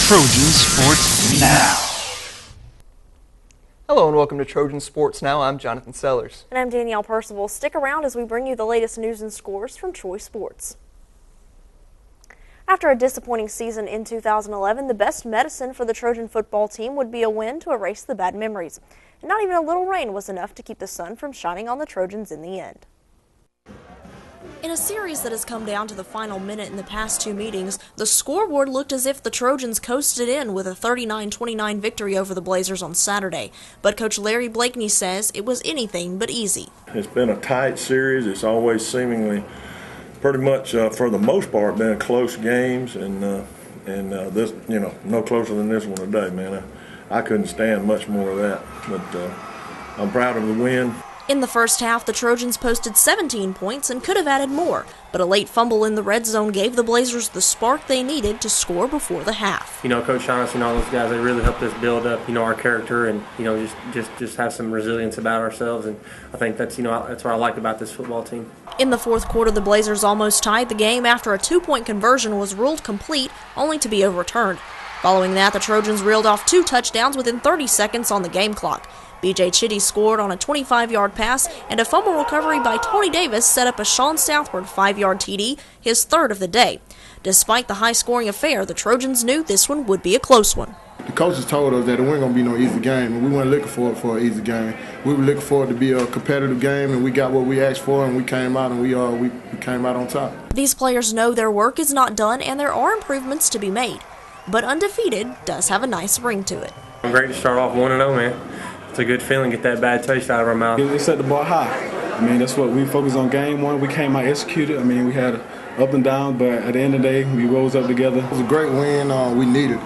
Trojan Sports Now. Hello and welcome to Trojan Sports Now. I'm Jonathan Sellers. And I'm Danielle Percival. Stick around as we bring you the latest news and scores from Troy Sports. After a disappointing season in 2011, the best medicine for the Trojan football team would be a win to erase the bad memories. And not even a little rain was enough to keep the sun from shining on the Trojans in the end. In a series that has come down to the final minute in the past two meetings, the scoreboard looked as if the Trojans coasted in with a 39-29 victory over the Blazers on Saturday. But Coach Larry Blakeney says it was anything but easy. It's been a tight series. It's always seemingly pretty much, for the most part, been close games, and this, no closer than this one today, man. I couldn't stand much more of that, but I'm proud of the win. In the first half, the Trojans posted 17 points and could have added more, but a late fumble in the red zone gave the Blazers the spark they needed to score before the half. Coach Shaughnessy and all those guys, they really helped us build up, our character and, just have some resilience about ourselves, and I think that's what I like about this football team. In the fourth quarter, the Blazers almost tied the game after a two-point conversion was ruled complete, only to be overturned. Following that, the Trojans reeled off 2 touchdowns within 30 seconds on the game clock. B.J. Chitty scored on a 25-yard pass, and a fumble recovery by Tony Davis set up a Sean Southward 5-yard TD, his third of the day. Despite the high-scoring affair, the Trojans knew this one would be a close one. The coaches told us that it wasn't going to be no easy game, and we weren't looking for an easy game. We were looking for it to be a competitive game, and we got what we asked for, and we came out, and we came out on top. These players know their work is not done, and there are improvements to be made. But undefeated does have a nice ring to it. I'm great to start off 1-0, man. It's a good feeling, get that bad taste out of our mouth. They set the bar high. That's what we focused on game one. We came out, executed. We had up and down, but at the end of the day, we rose up together. It was a great win. We needed.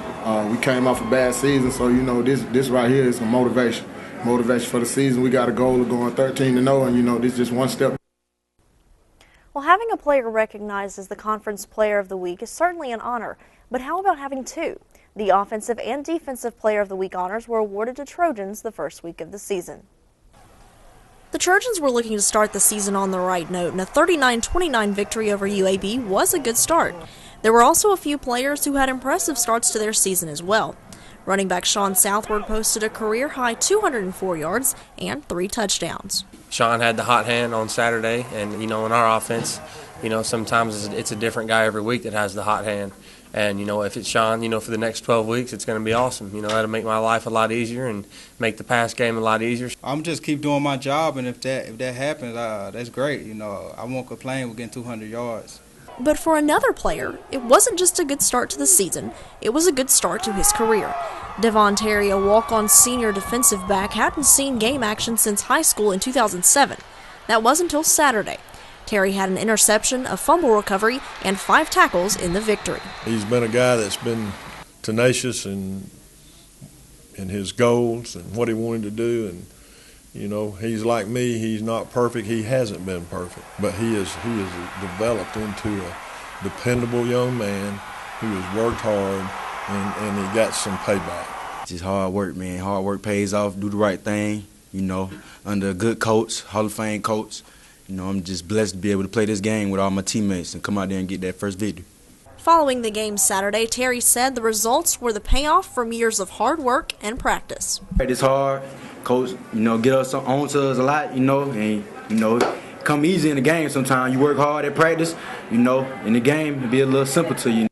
We came off a bad season, so this right here is a motivation. Motivation for the season. We got a goal of going 13-0, and this is just one step. Well, having a player recognized as the Conference Player of the Week is certainly an honor, but how about having two? The Offensive and Defensive Player of the Week honors were awarded to Trojans the first week of the season. The Trojans were looking to start the season on the right note, and a 39-29 victory over UAB was a good start. There were also a few players who had impressive starts to their season as well. Running back Sean Southward posted a career-high 204 yards and 3 touchdowns. Sean had the hot hand on Saturday, and, in our offense, sometimes it's a different guy every week that has the hot hand. And, if it's Sean, for the next 12 weeks, it's going to be awesome. That'll make my life a lot easier and make the pass game a lot easier. I'm just keep doing my job, and if that happens, that's great. I won't complain with getting 200 yards. But for another player, it wasn't just a good start to the season, it was a good start to his career. Devon Terry, a walk-on senior defensive back, hadn't seen game action since high school in 2007. That was until Saturday. Terry had an interception, a fumble recovery, and 5 tackles in the victory. He's been a guy that's been tenacious in his goals and what he wanted to do, and he's like me. He's not perfect. He hasn't been perfect, but he has developed into a dependable young man who has worked hard, and he got some payback. It's just hard work, man. Hard work pays off. Do the right thing, under a good coach, Hall of Fame coach. I'm just blessed to be able to play this game with all my teammates and come out there and get that first victory. Following the game Saturday, Terry said the results were the payoff from years of hard work and practice. It's hard. Coach, get us on to us a lot, and, come easy in the game sometimes. You work hard at practice, in the game, it'll be a little simple to you.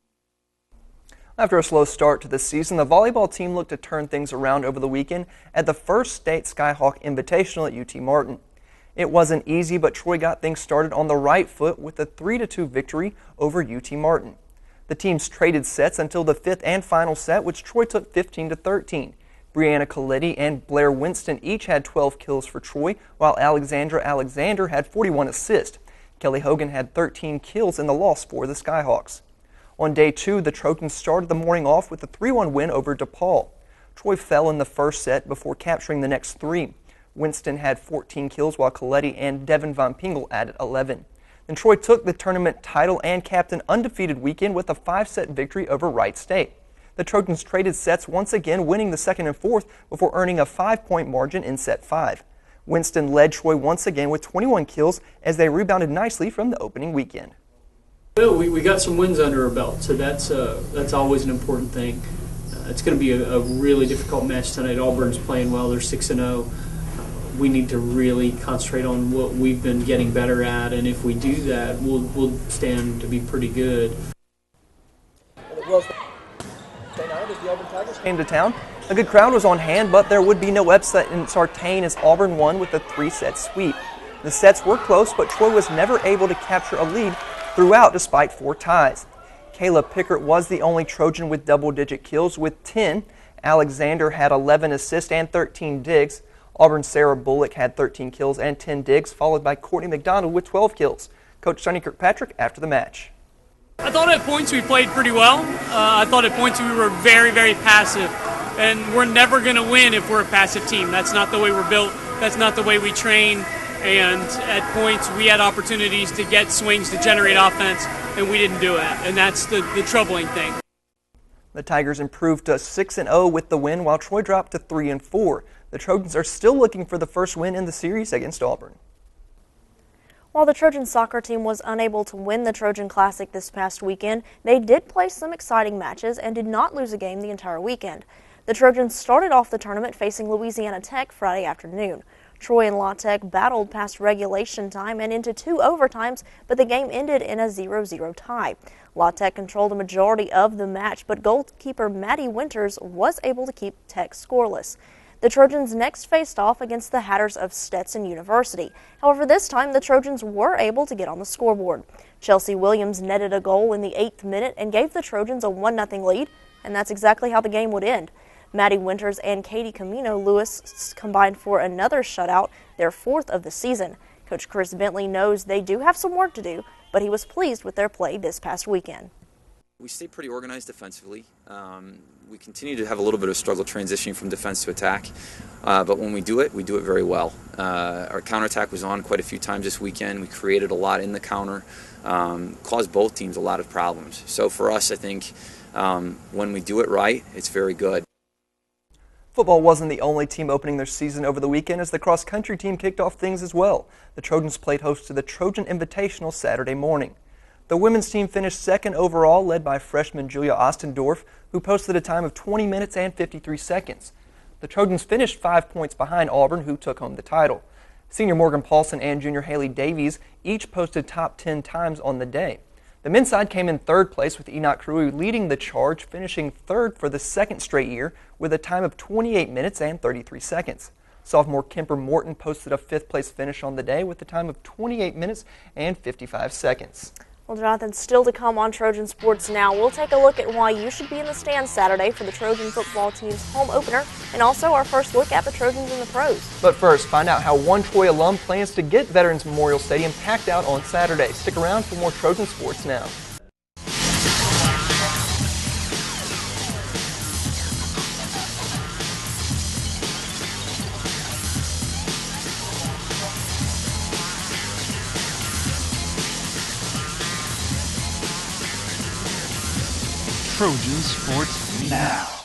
After a slow start to the season, the volleyball team looked to turn things around over the weekend at the first state Skyhawk Invitational at UT Martin. It wasn't easy, but Troy got things started on the right foot with a 3-2 victory over UT Martin. The teams traded sets until the 5th and final set, which Troy took 15-13. Brianna Coletti and Blair Winston each had 12 kills for Troy, while Alexandra Alexander had 41 assists. Kelly Hogan had 13 kills in the loss for the Skyhawks. On day 2, the Trojans started the morning off with a 3-1 win over DePaul. Troy fell in the first set before capturing the next 3. Winston had 14 kills, while Coletti and Devin Von Pingle added 11. Then Troy took the tournament title and capped an undefeated weekend with a 5-set victory over Wright State. The Trojans traded sets once again, winning the 2nd and 4th before earning a 5-point margin in set 5. Winston led Troy once again with 21 kills as they rebounded nicely from the opening weekend. Well, we got some wins under our belt, so that's always an important thing. It's going to be a really difficult match tonight. Auburn's playing well. They're 6-0. We need to really concentrate on what we've been getting better at, and if we do that, we'll stand to be pretty good. Came to town. A good crowd was on hand, but there would be no upset in Sartain as Auburn won with a 3-set sweep. The sets were close, but Troy was never able to capture a lead throughout despite 4 ties. Kayla Pickert was the only Trojan with double-digit kills with 10. Alexander had 11 assists and 13 digs. Auburn's Sarah Bullock had 13 kills and 10 digs, followed by Courtney McDonald with 12 kills. Coach Sonny Kirkpatrick after the match. I thought at points we played pretty well. I thought at points we were very, very passive. And we're never going to win if we're a passive team. That's not the way we're built. That's not the way we train. And at points we had opportunities to get swings to generate offense, and we didn't do it. And that's the troubling thing. The Tigers improved to 6-0 with the win, while Troy dropped to 3-4. The Trojans are still looking for the first win in the series against Auburn. While the Trojan soccer team was unable to win the Trojan Classic this past weekend, they did play some exciting matches and did not lose a game the entire weekend. The Trojans started off the tournament facing Louisiana Tech Friday afternoon. Troy and La Tech battled past regulation time and into 2 overtimes, but the game ended in a 0-0 tie. La Tech controlled a majority of the match, but goalkeeper Maddie Winters was able to keep Tech scoreless. The Trojans next faced off against the Hatters of Stetson University. However, this time the Trojans were able to get on the scoreboard. Chelsea Williams netted a goal in the 8th minute and gave the Trojans a 1-0 lead, and that's exactly how the game would end. Maddie Winters and Katie Camino Lewis combined for another shutout, their 4th of the season. Coach Chris Bentley knows they do have some work to do, but he was pleased with their play this past weekend. We stay pretty organized defensively. We continue to have a little bit of struggle transitioning from defense to attack, but when we do it very well. Our counterattack was on quite a few times this weekend. We created a lot in the counter, caused both teams a lot of problems. So for us, I think when we do it right, it's very good. Football wasn't the only team opening their season over the weekend, as the cross-country team kicked off things as well. The Trojans played host to the Trojan Invitational Saturday morning. The women's team finished 2nd overall, led by freshman Julia Ostendorf, who posted a time of 20 minutes and 53 seconds. The Trojans finished 5 points behind Auburn, who took home the title. Senior Morgan Paulson and junior Haley Davies each posted top 10 times on the day. The men's side came in 3rd place, with Enoch Karui leading the charge, finishing 3rd for the 2nd straight year with a time of 28 minutes and 33 seconds. Sophomore Kemper Morton posted a 5th place finish on the day with a time of 28 minutes and 55 seconds. Well, Jonathan, still to come on Trojan Sports Now. We'll take a look at why you should be in the stands Saturday for the Trojan football team's home opener, and also our first look at the Trojans in the pros. But first, find out how one Troy alum plans to get Veterans Memorial Stadium packed out on Saturday. Stick around for more Trojan Sports Now. Trojan Sports Now.